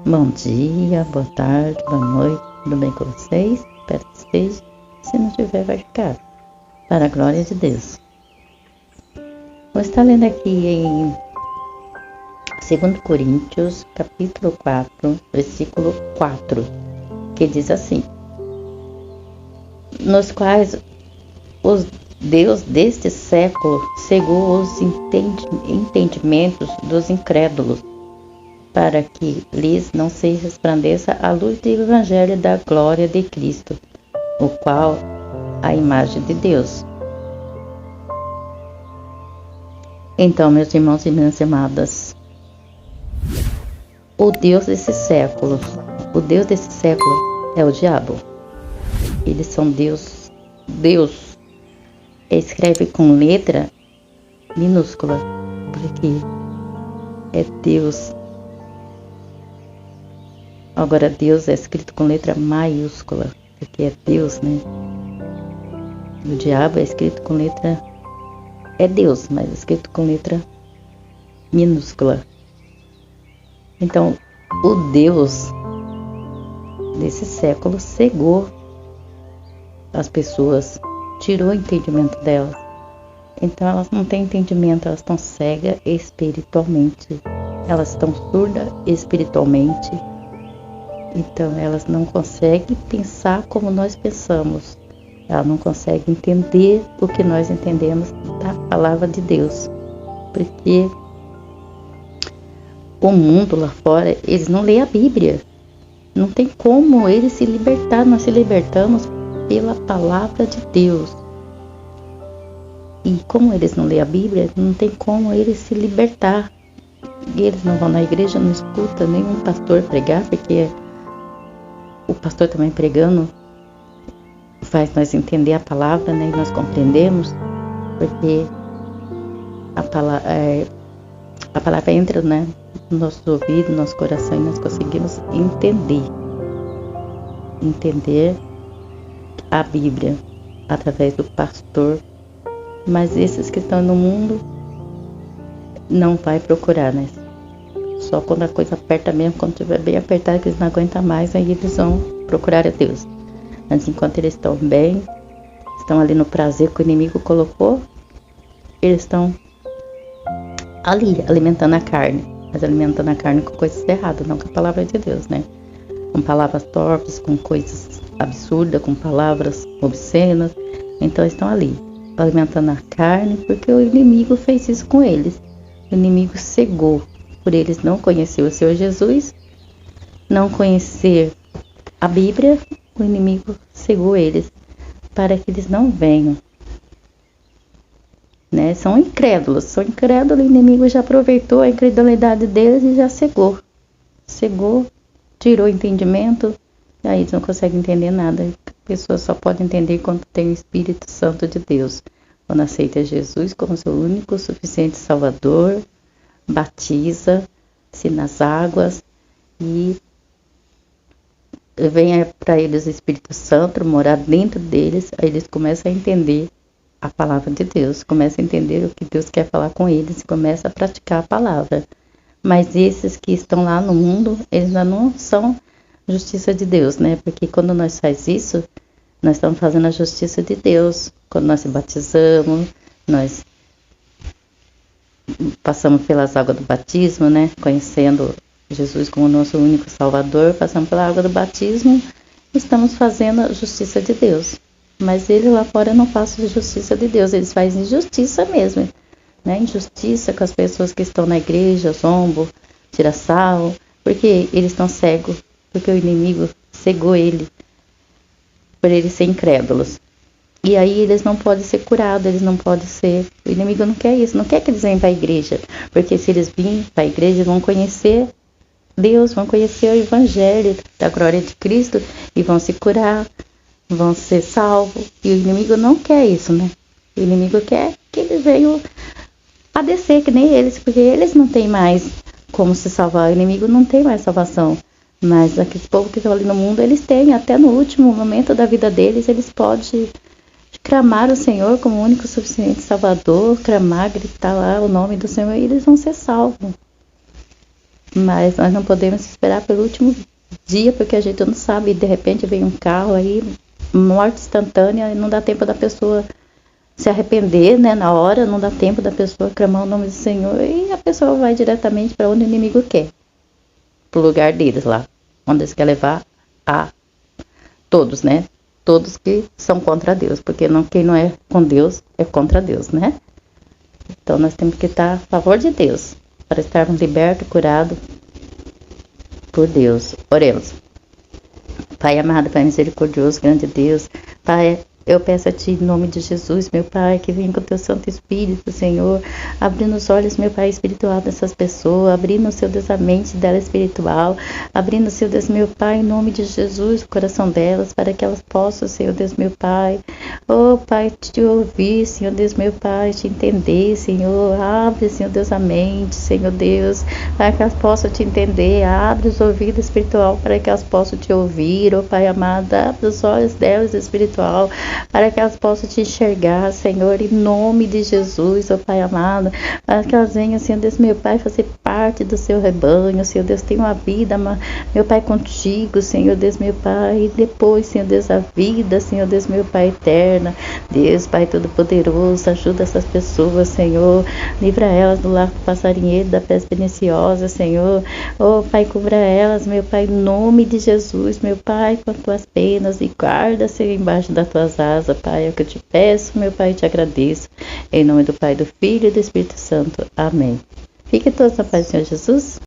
Bom dia, boa tarde, boa noite, tudo bem com vocês? Espero que esteja. Se não tiver, vai ficar. Para a glória de Deus. Vou estar lendo aqui em 2 Coríntios, capítulo 4, versículo 4, que diz assim: nos quais os Deus deste século cegou os entendimentos dos incrédulos, para que lhes não se resplandeça a luz do Evangelho da glória de Cristo, o qual a imagem de Deus. Então, meus irmãos e minhas amadas, o Deus desse século é o diabo. Eles são Deus escreve com letra minúscula, porque é Deus. Agora Deus é escrito com letra maiúscula, porque é Deus, né? O diabo é escrito com letra... é Deus, mas é escrito com letra minúscula. Então, o Deus desse século cegou as pessoas, tirou o entendimento delas. Então, elas não têm entendimento, elas estão cegas espiritualmente. Elas estão surdas espiritualmente. Então, elas não conseguem pensar como nós pensamos. Elas não conseguem entender o que nós entendemos da palavra de Deus. Porque o mundo lá fora, eles não leem a Bíblia. Não tem como eles se libertar. Nós se libertamos pela palavra de Deus. E como eles não leem a Bíblia, não tem como eles se libertar. E eles não vão na igreja, não escutam nenhum pastor pregar, porque o pastor também pregando faz nós entender a palavra, né? E nós compreendemos, porque a palavra entra, né, no nosso ouvido, no nosso coração, e nós conseguimos entender a Bíblia através do pastor. Mas esses que estão no mundo não vai procurar, né? Só quando a coisa aperta mesmo, quando estiver bem apertado, que eles não aguentam mais, aí eles vão procurar a Deus. Mas enquanto eles estão bem, estão ali no prazer que o inimigo colocou, eles estão ali alimentando a carne. Mas alimentando a carne com coisas erradas, não com a palavra de Deus, né? Com palavras torpes, com coisas absurdas, com palavras obscenas. Então estão ali alimentando a carne, porque o inimigo fez isso com eles. O inimigo cegou, por eles não conhecer o Senhor Jesus, não conhecer a Bíblia. O inimigo cegou eles, para que eles não venham, né? São incrédulos, o inimigo já aproveitou a incredulidade deles e já cegou, tirou o entendimento, e aí eles não conseguem entender nada. A pessoa só pode entender quando tem o Espírito Santo de Deus, quando aceita Jesus como seu único, suficiente Salvador, batiza-se nas águas e vem para eles o Espírito Santo morar dentro deles. Aí eles começam a entender a palavra de Deus, começam a entender o que Deus quer falar com eles e começam a praticar a palavra. Mas esses que estão lá no mundo, eles ainda não são justiça de Deus, né? Porque quando nós faz isso, nós estamos fazendo a justiça de Deus. Quando nós se batizamos, nós passamos pelas águas do batismo, né? Conhecendo Jesus como nosso único Salvador, passamos pela água do batismo, estamos fazendo a justiça de Deus. Mas eles lá fora não fazem justiça de Deus, eles fazem injustiça mesmo, né? Injustiça com as pessoas que estão na igreja, zombo, tira sarro, porque eles estão cegos, porque o inimigo cegou ele, por eles serem incrédulos. E aí eles não podem ser curados, eles não podem ser... O inimigo não quer isso, não quer que eles venham para a igreja, porque se eles virem para a igreja, vão conhecer Deus, vão conhecer o Evangelho da glória de Cristo e vão se curar, vão ser salvos. E o inimigo não quer isso, né? O inimigo quer que eles venham padecer, que nem eles, porque eles não têm mais como se salvar. O inimigo não tem mais salvação. Mas aqueles povos que estão ali no mundo, eles têm. Até no último momento da vida deles, eles podem clamar o Senhor como o único suficiente Salvador, clamar, gritar lá o nome do Senhor, e eles vão ser salvos. Mas nós não podemos esperar pelo último dia, porque a gente não sabe, de repente vem um carro aí, morte instantânea, e não dá tempo da pessoa se arrepender, né, na hora, não dá tempo da pessoa clamar o nome do Senhor, e a pessoa vai diretamente para onde o inimigo quer, pro lugar deles lá, onde eles querem levar a todos, né, todos que são contra Deus, porque quem não é com Deus é contra Deus, né. Então nós temos que estar a favor de Deus, para estarmos libertos, curados por Deus. Oremos. Pai amado, Pai misericordioso, grande Deus, Pai, eu peço a Ti, em nome de Jesus, meu Pai, que venha com o Teu Santo Espírito, Senhor, abrindo os olhos, meu Pai, espiritual dessas pessoas, abrindo, Seu Deus, a mente dela espiritual, abrindo, Seu Deus, meu Pai, em nome de Jesus, o coração delas, para que elas possam, Senhor Deus, meu Pai, oh Pai, Te ouvir, Senhor Deus, meu Pai, Te entender, Senhor, abre, Senhor Deus, a mente, Senhor Deus, para que elas possam Te entender, abre os ouvidos espiritual para que elas possam Te ouvir, oh Pai amado, abre os olhos delas espiritual, para que elas possam Te enxergar, Senhor, em nome de Jesus, ó Pai amado, para que elas venham, Senhor Deus, meu Pai, fazer parte do Seu rebanho, Senhor Deus, tenha uma vida, meu Pai, contigo, Senhor Deus, meu Pai, e depois, Senhor Deus, a vida, Senhor Deus, meu Pai, eterna, Deus, Pai Todo-Poderoso, ajuda essas pessoas, Senhor, livra elas do largo passarinheiro, da peste perniciosa, Senhor, oh Pai, cubra elas, meu Pai, em nome de Jesus, meu Pai, com as Tuas penas, e guarda, Senhor, embaixo das Tuas asas, Pai, é o que eu Te peço, meu Pai, Te agradeço, em nome do Pai, do Filho e do Espírito Santo, amém. Fiquem todos na paz do Senhor Jesus.